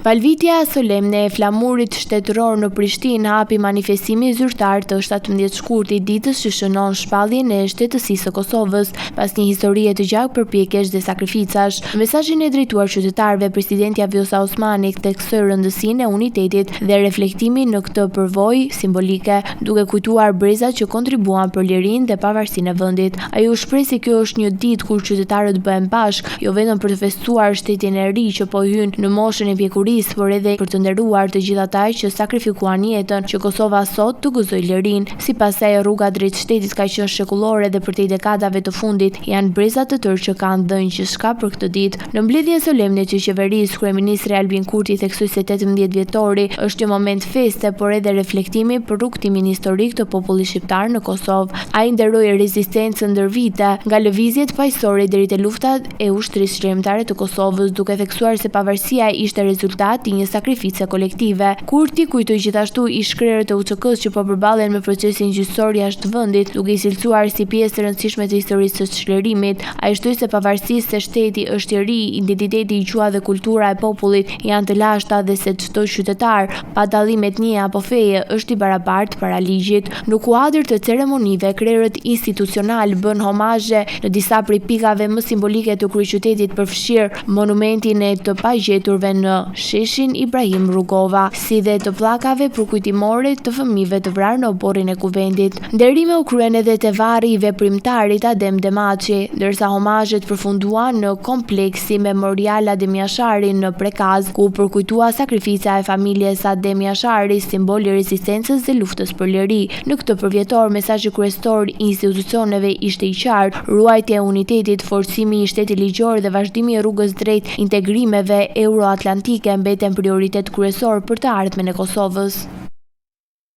Valvitja solemne e flamurit shtetëror në Prishtinë hapi manifestimi zyrtar të 17 shkurtit, ditës që shënon shpalljen e shtetësisë së Kosovës pas një historie të gjatë përpjekjesh dhe sakrificash. Në mesazhin e drejtuar qytetarëve, presidentja Vjosa Osmani theksoi rëndësinë e unitetit dhe reflektimin në këtë përvojë simbolike, duke kujtuar brezat që kontribuan për lirinë dhe pavarësinë e vendit. Ai u shpreh se kjo është një ditë kur qytetarët bëhen bashkë, jo vetëm për të festuar shtetin e ri që po hyn në moshën e pjekurisë, por edhe për të nderuar të gjithë ata që sakrifikuan jetën që Kosova sot të gëzojë lirinë. Sipas saj, rruga drejt shtetit ka qenë shekullore dhe përtej dekadave të fundit janë breza të tërë që kanë dhënë gjithçka për këtë ditë. Në mbledhjen solemne të qeverisë, kryeministri Albin Kurti theksoi se 18 vjetori është një moment feste, por edhe reflektimi për rrugtimin historik të popullit shqiptar në Kosovë. Ai nderoi rezistencën ndër vite, nga lëvizjet paqësorë deri te luftat e ushtrisë shërbimitare të Kosovës, duke theksuar se pavarësia ishte rezultat i një sakrifice kolektive. Kurti kujtoi gjithashtu ish-krerët e UÇK-s që po përballen me procesin gjyqësor jashtë vendit, duke i cilësuar si pjesë të rëndësishme të historisë së çlirimit. Ai shtoi se pavarësisht se shteti është i ri, identiteti i gjuha dhe kultura e popullit janë të lashta dhe se çdo qytetar, pa dallim etnie apo feje, është i barabartë para ligjit. Në kuadër të ceremonive, krerët institucional bën homazhe në disa prej pikave më simbolike të kryeqytetit, përfshirë monumentin e të pagjeturve në Sheshin Ibrahim Rugova, si dhe të pllakave përkujtimore të fëmijëve të vrarë në oborrin e kuvendit. Nderime u kryen edhe te varri i veprimtarit Adem Demaçi, ndërsa homazhet përfunduan në kompleksi memorial Adem Jashari në Prekaz, ku përkujtua sakrifica e familjes Adem Jashari, simbol i rezistencës dhe luftës për liri. Në këtë përvjetor, mesazhi kryesor i institucioneve ishte i qartë: ruajtja e unitetit, forcimi i shtetit ligjor dhe vazhdimi i rrugës drejt integrimeve euroatlantike mbeten prioritet kryesor për të ardhmen e Kosovës.